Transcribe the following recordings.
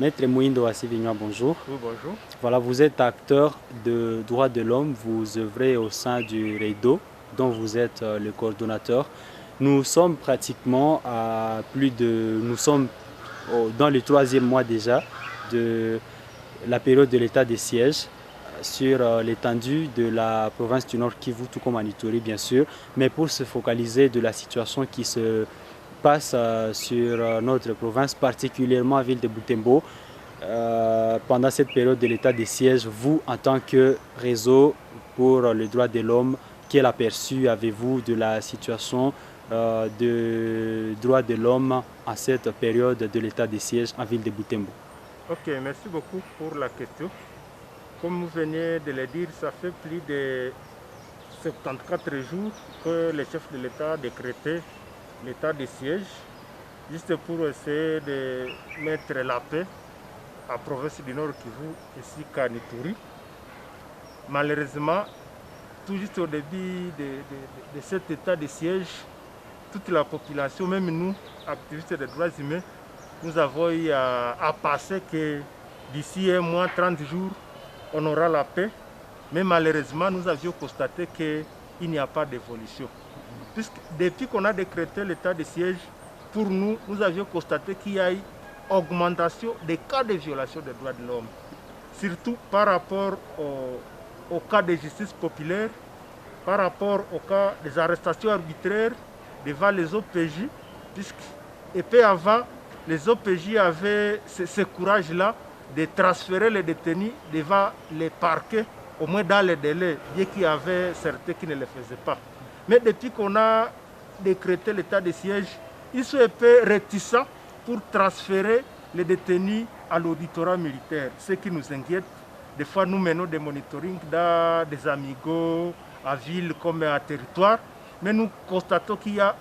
Maître Mouindo Assivignon, bonjour. Oui, bonjour. Voilà, vous êtes acteur de droits de l'homme, vous œuvrez au sein du REDO, dont vous êtes le coordonnateur. Nous sommes pratiquement nous sommes dans le 3e mois déjà de la période de l'état de siège sur l'étendue de la province du Nord Kivu, tout comme en Ituri bien sûr, mais pour se focaliser de la situation qui se passe sur notre province, particulièrement à ville de Butembo. Pendant cette période de l'état de siège, vous, en tant que réseau pour le droit de l'homme, quel aperçu avez-vous de la situation de droits de l'homme en cette période de l'état de siège en ville de Butembo? Ok, merci beaucoup pour la question. Comme vous venez de le dire, ça fait plus de 74 jours que le chef de l'État a décrété l'état de siège, juste pour essayer de mettre la paix à la province du Nord Kivu, ici qu'à Ituri. Malheureusement, tout juste au début de cet état de siège, toute la population, même nous, activistes des droits humains, nous avons eu à passer que d'ici 1 mois, 30 jours, on aura la paix. Mais malheureusement, nous avions constaté qu'il n'y a pas d'évolution. Puisque depuis qu'on a décrété l'état de siège, pour nous, nous avions constaté qu'il y a eu augmentation des cas de violation des droits de l'homme. Surtout par rapport au cas de justice populaire, par rapport au cas des arrestations arbitraires devant les OPJ, et peu avant, les OPJ avaient ce courage-là de transférer les détenus devant les parquets, au moins dans les délais, bien qu'il y avait certains qui ne le faisaient pas. Mais depuis qu'on a décrété l'état de siège, ils sont un peu réticents pour transférer les détenus à l'auditorat militaire, ce qui nous inquiète. Des fois, nous menons des monitorings dans des amigos, à ville comme à territoire, mais nous constatons qu'il y a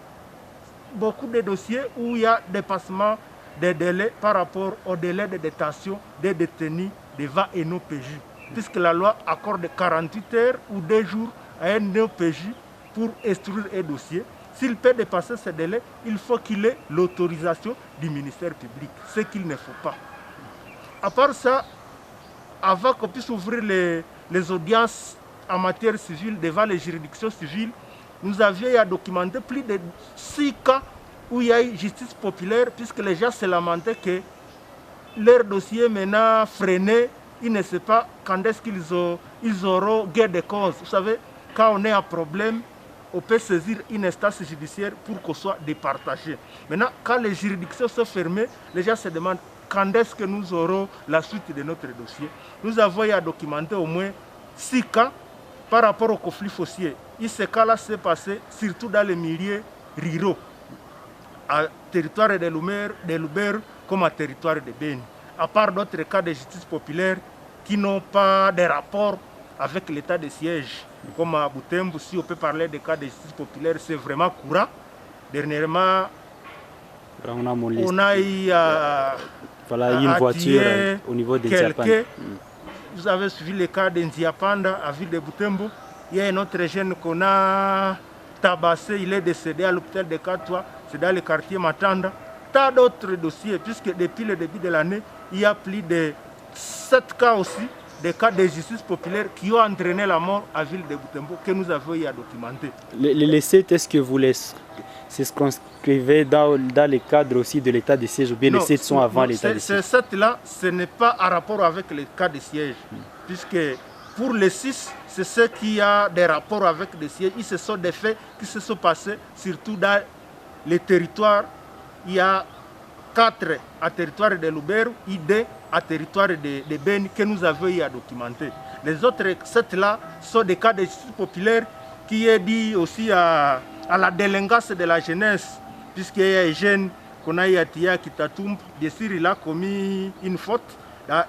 beaucoup de dossiers où il y a dépassement des délais par rapport au délai de détention des détenus devant un OPJ, puisque la loi accorde 48 heures ou 2 jours à un OPJ pour instruire un dossier. S'il peut dépasser ce délai, il faut qu'il ait l'autorisation du ministère public, ce qu'il ne faut pas. À part ça, avant qu'on puisse ouvrir les audiences en matière civile devant les juridictions civiles, nous avions à documenter plus de 6 cas où il y a eu justice populaire, puisque les gens se lamentaient que leur dossier maintenant freiné, ils ne savent pas quand est-ce qu'ils auront gain de cause. Vous savez, quand on est en problème, on peut saisir une instance judiciaire pour qu'on soit départagé. Maintenant, quand les juridictions sont fermées, les gens se demandent quand est-ce que nous aurons la suite de notre dossier. Nous avons à documenter au moins 6 cas par rapport au conflit foncier. Et ce cas-là s'est passé surtout dans les milieux ruraux, à territoire de Lubero comme à territoire de Beni. À part d'autres cas de justice populaire qui n'ont pas de rapport avec l'état de siège, comme à Butembo, si on peut parler de cas de justice populaire, c'est vraiment courant. Dernièrement, on a eu une voiture au niveau des Nziapanda. Vous avez suivi le cas de Nziapanda à ville de Butembo. Il y a un autre jeune qu'on a tabassé, il est décédé à l'hôpital de Katwa, c'est dans le quartier Matanda. Tant d'autres dossiers, puisque depuis le début de l'année, il y a plus de 7 cas aussi, des cas de justice populaire qui ont entraîné la mort à ville de Butembo, que nous avons eu à documenter. Les 7, est-ce que vous les circonscrivez dans le cadre aussi de l'état de siège ou bien les 7 sont avant l'état de siège? Ces 7-là, ce n'est pas en rapport avec le cas de siège, puisque pour les 6, c'est ceux qui ont des rapports avec les sièges. Ce sont des faits qui se sont passés, surtout dans les territoires. Il y a 4 à territoire de Lubero et 2 à territoire de Beni que nous avons eu à documenter. Les autres 7-là sont des cas de justice populaire qui est dit aussi à la délinquance de la jeunesse, puisqu'il y a un jeune qu'on a eu à Tia Kitatumb, bien sûr il a commis une faute.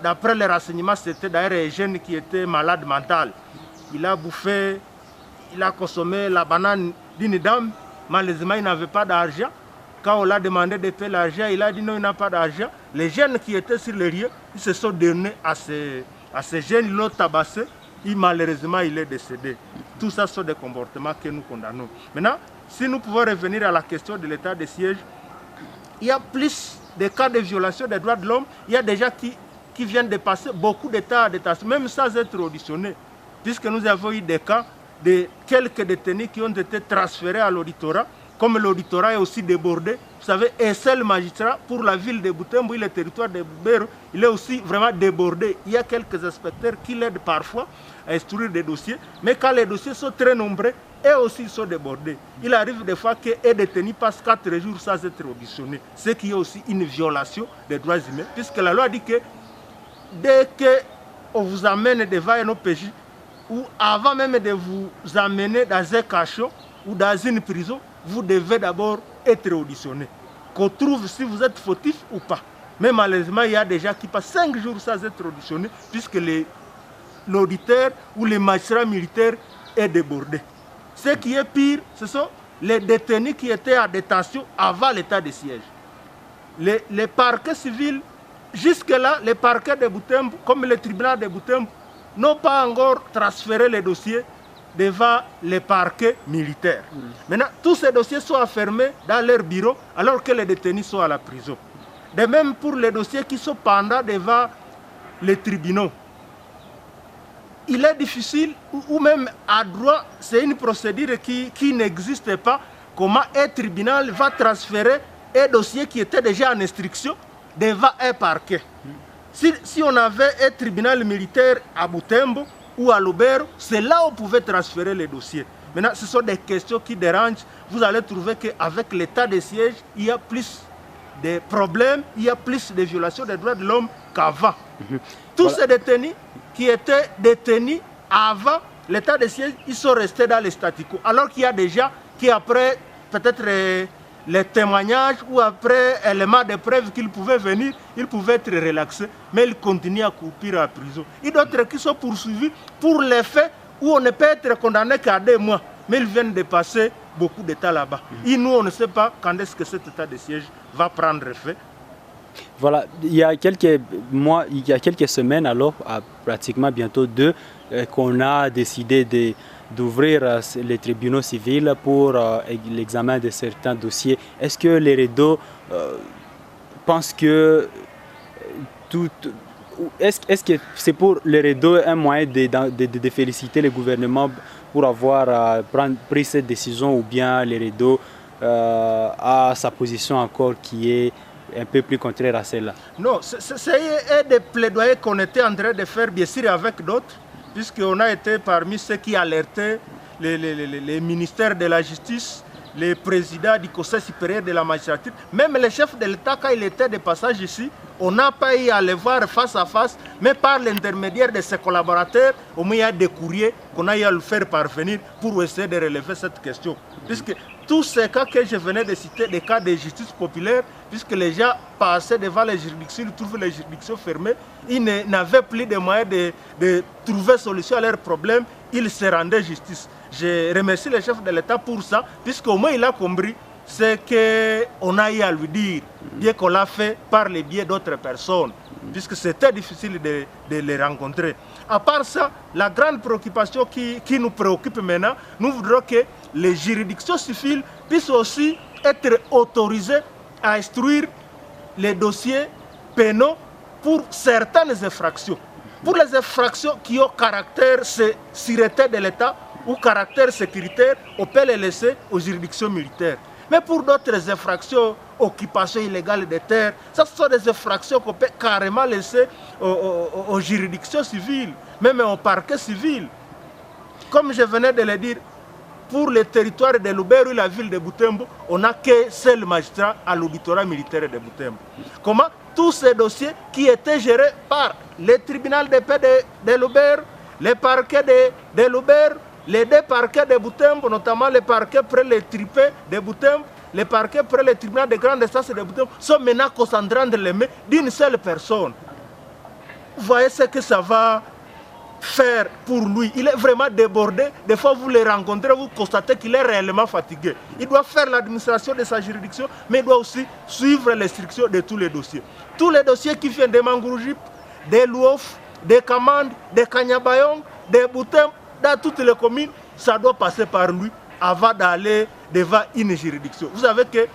D'après les renseignements, c'était d'ailleurs un jeune qui était malade mental. Il a bouffé, il a consommé la banane d'une dame. Malheureusement, il n'avait pas d'argent. Quand on l'a demandé de payer l'argent, il a dit non, il n'a pas d'argent. Les jeunes qui étaient sur le lieu, ils se sont donnés à ces jeunes, ils l'ont tabassé. Et malheureusement, il est décédé. Tout ça sont des comportements que nous condamnons. Maintenant, si nous pouvons revenir à la question de l'état de siège, il y a plus des cas de violation des droits de l'homme, il y a déjà qui viennent de passer beaucoup d'états d'arrestation, même sans être auditionnés, puisque nous avons eu des cas de quelques détenus qui ont été transférés à l'auditorat, comme l'auditorat est aussi débordé. Vous savez, un seul magistrat pour la ville de Butembo, le territoire de Lubero, il est aussi vraiment débordé. Il y a quelques inspecteurs qui l'aident parfois à instruire des dossiers, mais quand les dossiers sont très nombreux, eux aussi sont débordés. Il arrive des fois qu'un détenu passe 4 jours sans être auditionné, ce qui est aussi une violation des droits humains, puisque la loi dit que dès qu'on vous amène devant un OPJ, ou avant même de vous amener dans un cachot ou dans une prison, vous devez d'abord être auditionné, qu'on trouve si vous êtes fautif ou pas. Mais malheureusement, il y a des gens qui passent 5 jours sans être auditionnés, puisque l'auditeur ou le magistrat militaire est débordé. Ce qui est pire, ce sont les détenus qui étaient en détention avant l'état de siège. Les parquets civils, jusque-là, les parquets de Butembo, comme le tribunal de Butembo, n'ont pas encore transféré les dossiers devant les parquets militaires. Maintenant, tous ces dossiers sont enfermés dans leur bureau alors que les détenus sont à la prison. De même pour les dossiers qui sont pendants devant les tribunaux. Il est difficile, ou même à droit, c'est une procédure qui n'existe pas, comment un tribunal va transférer un dossier qui était déjà en instruction devant un parquet. Si on avait un tribunal militaire à Butembo ou à Lubero, c'est là où on pouvait transférer les dossiers. Maintenant, ce sont des questions qui dérangent. Vous allez trouver qu'avec l'état de siège, il y a plus de problèmes, il y a plus de violations des droits de l'homme qu'avant. Tous ces détenus qui étaient détenus avant l'état de siège, ils sont restés dans le statu quo. Alors qu'il y a des gens qui, après peut-être les témoignages ou après éléments de preuve qu'ils pouvaient venir, ils pouvaient être relaxés, mais ils continuent à courir à la prison. Il y a d'autres qui sont poursuivis pour les faits où on ne peut être condamné qu'à 2 mois, mais ils viennent de passer beaucoup de temps là-bas. Et nous, on ne sait pas quand est-ce que cet état de siège va prendre effet. Voilà, il y a quelques mois, il y a quelques semaines, alors, pratiquement bientôt 2, qu'on a décidé d'ouvrir les tribunaux civils pour l'examen de certains dossiers. Est-ce que les REDO pensent que est-ce que c'est pour les REDO un moyen de féliciter le gouvernement pour avoir pris cette décision, ou bien les REDO a sa position encore qui est un peu plus contraire à celle-là? Non, c'est un des plaidoyers qu'on était en train de faire, bien sûr, avec d'autres, puisqu'on a été parmi ceux qui alertaient les ministères de la Justice, les présidents du Conseil supérieur de la magistrature, même le chef de l'État, quand il était de passage ici, on n'a pas eu à le voir face à face, mais par l'intermédiaire de ses collaborateurs, au moins il y a des courriers qu'on a eu à le faire parvenir pour essayer de relever cette question. Puisque tous ces cas que je venais de citer, des cas de justice populaire, puisque les gens passaient devant les juridictions, ils trouvaient les juridictions fermées, ils n'avaient plus de moyens de trouver solution à leurs problèmes, ils se rendaient justice. Je remercie le chef de l'État pour ça, puisqu'au moins il a compris ce qu'on a eu à lui dire, bien qu'on l'a fait par le biais d'autres personnes, puisque c'était difficile de les rencontrer. À part ça, la grande préoccupation qui nous préoccupe maintenant, nous voudrons que les juridictions civiles puissent aussi être autorisées à instruire les dossiers pénaux pour certaines infractions. Pour les infractions qui ont caractère sûreté de l'État ou caractère sécuritaire, on peut les laisser aux juridictions militaires. Mais pour d'autres infractions, occupation illégale des terres, ça ce sont des infractions qu'on peut carrément laisser aux juridictions civiles, même au parquet civil. Comme je venais de le dire, pour le territoire de Lubero et la ville de Butembo, on n'a qu'un seul magistrat à l'auditorat militaire de Butembo. Comment tous ces dossiers qui étaient gérés par le tribunal de paix de Lubero, les parquets de Lubero, les 2 parquets de Butembo, notamment les parquets près les tripés de Butembo, les parquets près le tribunal de grande instance de Butembo, sont maintenant concentrés entre les mains d'une seule personne. Vous voyez ce que ça va faire pour lui. Il est vraiment débordé. Des fois, vous le rencontrez, vous constatez qu'il est réellement fatigué. Il doit faire l'administration de sa juridiction, mais il doit aussi suivre l'instruction de tous les dossiers. Tous les dossiers qui viennent de Mangroujip, de Louof, de Kamand, de Kanyabayong, de Butembo, dans toutes les communes, ça doit passer par lui avant d'aller devant une juridiction. Vous savez que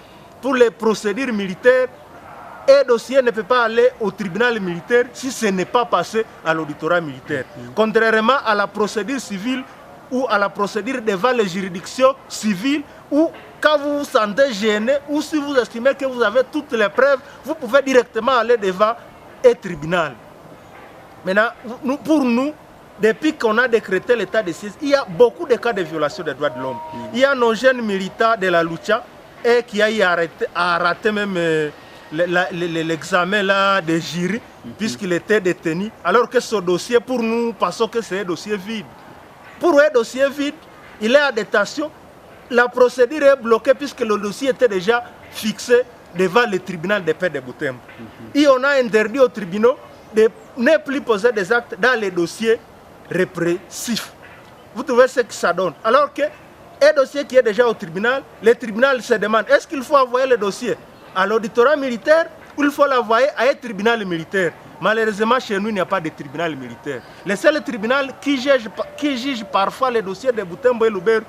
pour les procédures militaires, un dossier ne peut pas aller au tribunal militaire si ce n'est pas passé à l'auditorat militaire. Contrairement à la procédure civile ou à la procédure devant les juridictions civiles, où quand vous vous sentez gêné ou si vous estimez que vous avez toutes les preuves, vous pouvez directement aller devant un tribunal. Maintenant, pour nous, depuis qu'on a décrété l'état de siège, il y a beaucoup de cas de violation des droits de l'homme. Il y a nos jeunes militants de la Lucha et qui a raté même l'examen là de jury puisqu'il était détenu. Alors que ce dossier, pour nous, pensons que c'est un dossier vide. Pour un dossier vide, il est en détention. La procédure est bloquée puisque le dossier était déjà fixé devant le tribunal de paix de Butembo. Et on a interdit aux tribunaux de ne plus poser des actes dans les dossiers répressifs. Vous trouvez ce que ça donne? Alors qu'un dossier qui est déjà au tribunal, le tribunal se demande est-ce qu'il faut envoyer le dossier à l'auditorat militaire ou il faut l'envoyer à un tribunal militaire? Malheureusement, chez nous, il n'y a pas de tribunal militaire. Le seul tribunal qui juge parfois les dossiers de Butembo et Lubero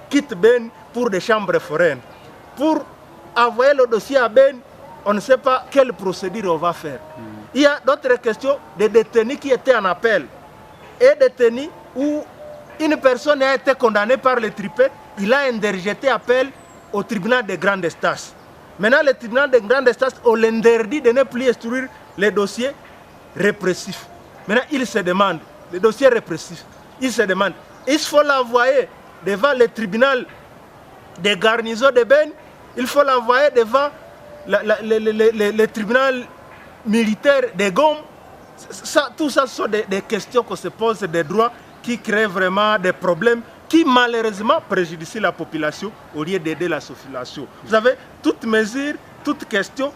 quitte Ben pour des chambres foraines. Pour envoyer le dossier à Ben, on ne sait pas quelle procédure on va faire. Il y a d'autres questions de détenus qui étaient en appel. Et détenus où une personne a été condamnée par le tripé, il a interjeté appel au tribunal de grande instance. Maintenant, le tribunal de grande instance, on l'interdit de ne plus instruire les dossiers répressifs. Maintenant, il se demande, les dossiers répressifs, il se demande, il faut l'envoyer devant le tribunal de garnison de Ben, il faut l'envoyer devant le tribunal militaire de Gom. Tout ça sont des questions qu'on se pose, des droits qui créent vraiment des problèmes qui malheureusement préjudicient la population au lieu d'aider la population. Vous savez, toute mesure, toute question,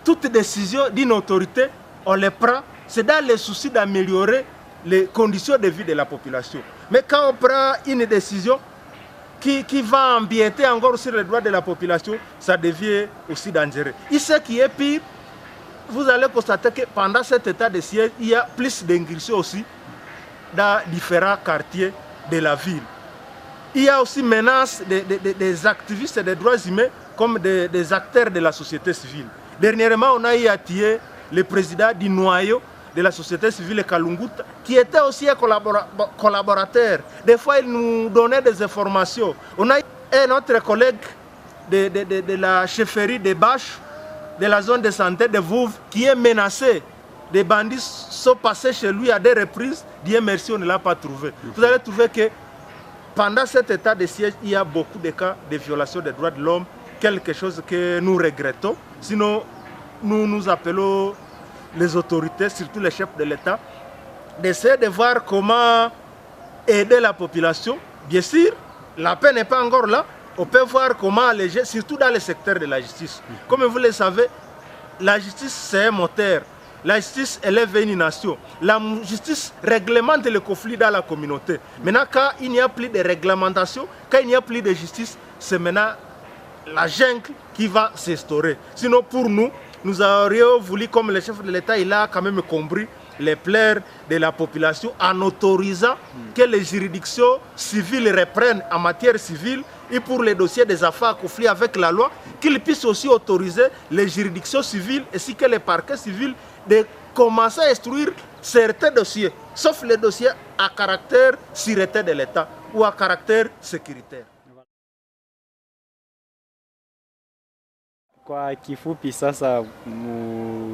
toute décision d'une autorité, on les prend, c'est dans le souci d'améliorer les conditions de vie de la population. Mais quand on prend une décision qui va empiéter encore sur les droits de la population, ça devient aussi dangereux. Et ce qui est pire, vous allez constater que pendant cet état de siège, il y a plus d'ingressions aussi dans différents quartiers de la ville. Il y a aussi menaces des activistes des droits humains comme des acteurs de la société civile. Dernièrement, on a eu à tuer le président du noyau de la société civile Kalunguta, qui était aussi un collaborateur. Des fois, il nous donnait des informations. On a un autre collègue de la chefferie de Bâche, de la zone de santé de Vouve, qui est menacé. Des bandits sont passés chez lui à des reprises. Dieu merci, on ne l'a pas trouvé. Vous allez trouver que pendant cet état de siège, il y a beaucoup de cas de violation des droits de l'homme, quelque chose que nous regrettons. Sinon, nous appelons les autorités, surtout les chefs de l'État, d'essayer de voir comment aider la population. Bien sûr, la paix n'est pas encore là. On peut voir comment alléger, surtout dans le secteur de la justice. Comme vous le savez, la justice, c'est un moteur. La justice élève une nation. La justice réglemente le conflit dans la communauté. Maintenant, quand il n'y a plus de réglementation, quand il n'y a plus de justice, c'est maintenant la jungle qui va s'instaurer. Sinon, pour nous, nous aurions voulu, comme le chef de l'État, il a quand même compris les pleurs de la population en autorisant que les juridictions civiles reprennent en matière civile et pour les dossiers des affaires à conflit avec la loi, qu'ils puissent aussi autoriser les juridictions civiles ainsi que les parquets civils de commencer à instruire certains dossiers, sauf les dossiers à caractère sûreté de l'État ou à caractère sécuritaire. Kwa kifupi sasa,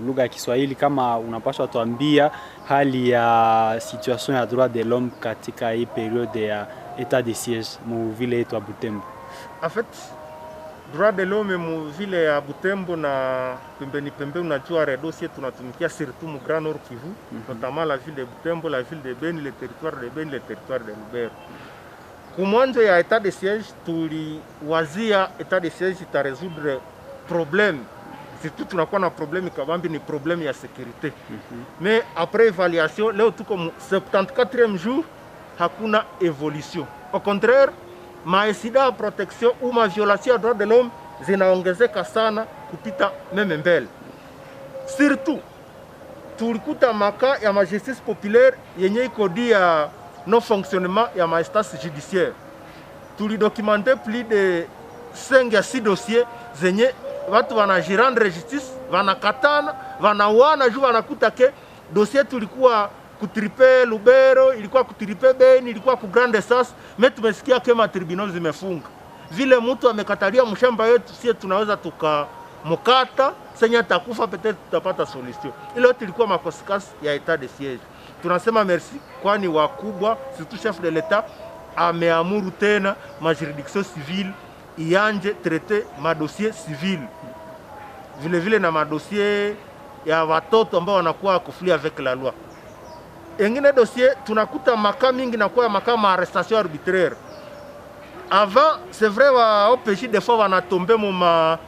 lugha ya Kiswahili, kama unapaswa tuambia hali ya situation ya droit de l'homme katika hii periode ya état de siège mu vile yetu ya Butembo. En fait, droit de l'homme mu vile ya Butembo na pembeni unajua redossier tunatumikia surtout mu Grand Nord Kivu, notamment la ville de Butembo, la ville de Beni, le territoire de Beni, le territoire de Lubero. Kumwanzo ya état de siège tuliwazia état de siège ita résoudre problème, surtout tunakuwa na problème kabambi ni problème ya sécurité. Mais après évaluation, leo tuko 74e jour, hakuna évolution. Au contraire, maesida ya protection ou ma violation ya droit de l'homme zinaongezeka sana kupita meme mbele. Surtout, tulikuta maka ya ma justice populaire yenye ikodi ya non fonctionnement ya ma instance judiciaire. Tulidocumenté plus de 5 à 6 dossiers zenye watu wanajirendre justice, wanakatana, wanauana juu wanakuta ke dossier tulikuwa kutripe Lubero, ilikuwa kutripe Beni, ilikuwa ku Grande Sas, mais tumesikia kama tribunal zimefunga. Vile mtu amekatalia mshamba yetu, sie tunaweza tukamukata, senya takufa, peut-être tutapata solution. Ile yote ilikuwa makosikasi ya etat de siège. Tunasema merci, kwani wakubwa, surtout chef de l'etat, ameamuru tena ma juridiction civile ianje traiter ma dossier civil. Vile vile na ma dossier ya watoto ambao wanakuwa kufuli avec la loi. Engine dossier tunakuta maka mingi na kwa maka ma arrestation arbitraire. Avant, c'est vrai wa OPJ des fois wana tomber ma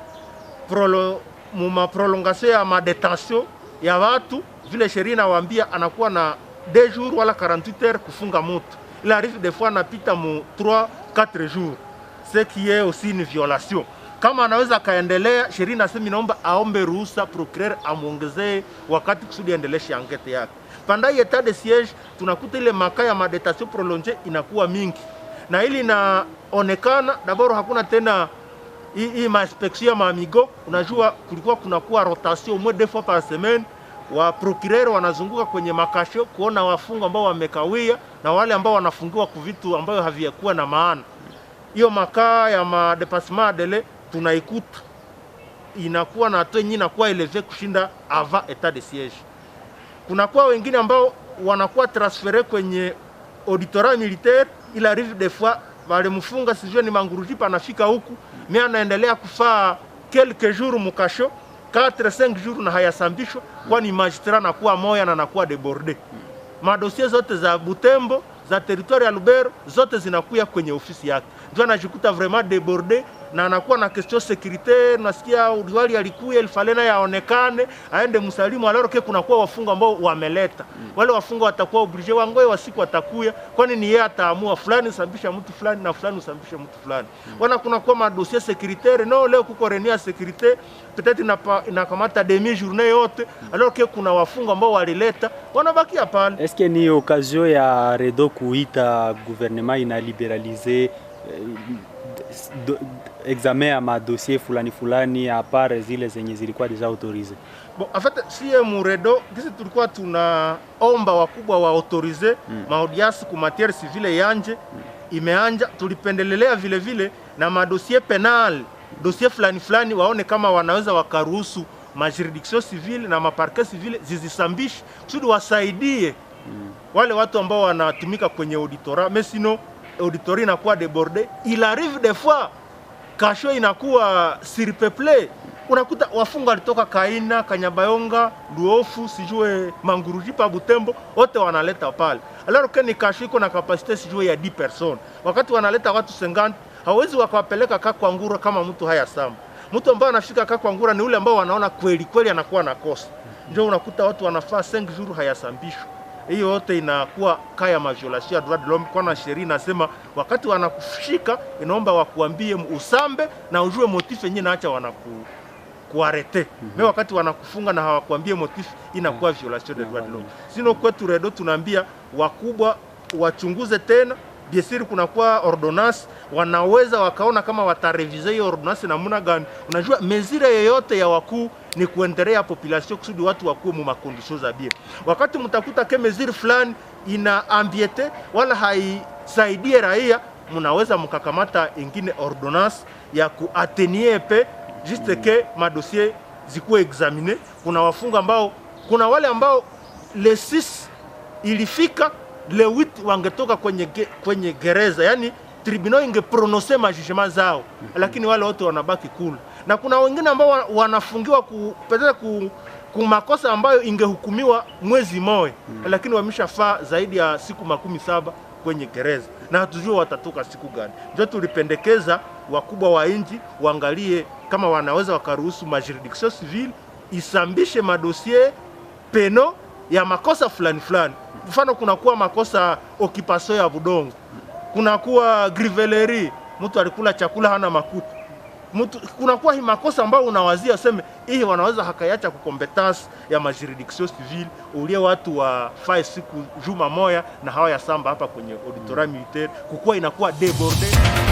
prolongation ya ma détention ya watu, vile sheria inawaambia anakuwa na 2 jours wala 48 heures kufunga mtu. Il arrive des fois napita mu 3-4 jours. Ce qui est aussi une violation. Kama anaweza kaendelea, sheria inasema inaomba aombe ruhusa procureur amuongezee wakati kusudi endeleshe ankete yake. Pendant etat de siège tunakuta ile maka ya madetation prolongée inakuwa mingi. Na ili inaonekana d'abord hakuna tena hii mainspection ya maamigo, unajua kulikuwa kunakuwa rotation au moins 2 fois par semaine. Wa procureur wanazunguka kwenye makasho kuona wafungwa ambao wamekawia na wale ambao wanafungiwa kwa vitu ambayo haviyakuwa na maana. Hiyo makaa ya madepassement dele tunaikuta inakuwa na hatua nyingi inakuwa eleve kushinda avant etat de siège. Kunakuwa wengine ambao wanakuwa transfere kwenye auditorat militaire, il arrive des fois wale mfunga sijue ni mangurujipa anafika huku, mimi anaendelea kufaa quelques jours mukasho 4-5 jours na hayasambishwa, kwani magistrat nakuwa moya na nakuwa deborde. Madossier zote za Butembo, za territoire ya Lubero, zote zinakuya kwenye ofisi yake. Ndio anajikuta vraiment deborde na anakuwa na question sécuritaire, nasikia uliwali alikuya ilifalena yaonekane, aende msalimu alors que kunakuwa wafungwa ambao wameleta. Wale wafungwa watakuwa obligé wangoe wasiku watakuya, kwani ni yeye ataamua fulani sambisha mtu fulani na fulani usambishe mtu fulani. Wana kunakuwa madossier sécuritaire, no leo kuko réunion ya sécurité, peut-être inakamata demi journée yote, alors que kuna wafungwa ambao walileta, wanabakia pale. Est-ce que ni occasion ya REDO kuita gouvernement ina libéraliser examen ya madossier fulani à part zile zenye zilikuwa deja autorisé? Bon, en fait, si Muredo, kisi tulikuwa tunaomba wakubwa wa autorize maaudiasi ku matière civile yanje, imeanja, tulipendelelea vile vile na madossier penal, dossier fulani waone kama wanaweza wakaruhusu ma juridiction civile na ma parquet civile zizisambishe kusudi wasaidie wale watu ambao wanatumika kwenye auditorat, mais sinon auditorat inakuwa débordé. Il arrive des fois kasho inakuwa surpeuplé, unakuta wafunga walitoka Kaina, Kanyabayonga, Luofu, sijue Mangurujipa, Butembo, wote wanaleta pale. Alors que ni kasho iko na capacité sijue ya 10 personnes. Wakati wanaleta watu 50, hawezi wakawapeleka Kakwangura kama mtu haya sama. Mtu ambaye anafika Kakwangura ni ule ambao wanaona kweli anakuwa na kosa. Ndio unakuta watu wanafaa 5 jours hayasambishwa. Hiyo yote inakuwa kaya ma violation ya droit de l'homme, kwa na sheria inasema wakati wanakushika inaomba wakuambie usambe na ujue motif yenyewe naacha kuarete. Mais wakati wanakufunga na hawakuambie motif inakuwa violation de droit de l'homme. Sino kwetu REDO tunaambia wakubwa wachunguze tena, biesiri kunakuwa ordonnance, wanaweza wakaona kama watarevize hiyo ordonnance namna gani. Unajua mezire yoyote ya wakuu ni kuendelea population kusudi watu wakuwe mu makondisyon za bien. Wakati mtakuta ke mezire fulani ina ambiete wala haisaidie raia, mnaweza mkakamata ingine ordonnance ya kuatenie pe juste que ma dossier zikuwe examine. Kuna wafunga ambao, kuna wale ambao le 6 ilifika, le 8 wangetoka kwenye gereza, yani tribunal ingeprononce majugement zao, lakini wale wote wanabaki kula. Na kuna wengine ambao wanafungiwa ku makosa ambayo ingehukumiwa mwezi moja, lakini wameshafaa zaidi ya siku 17 kwenye gereza na hatujua watatoka siku gani. Ndio tulipendekeza wakubwa wa inji waangalie kama wanaweza wakaruhusu ma juridiction civile isambishe madossier peno ya makosa fulani. Mfano kunakuwa makosa occupation ya budongo, kunakuwa grivelerie, mtu alikula chakula hana makuta, kunakuwa hii makosa ambayo unawazia useme hii wanaweza hakayacha kukompetence ya majuridiction civile ulie watu wa fae siku juma moya na hawa ya samba hapa kwenye auditorat militaire, kukuwa inakuwa débordé.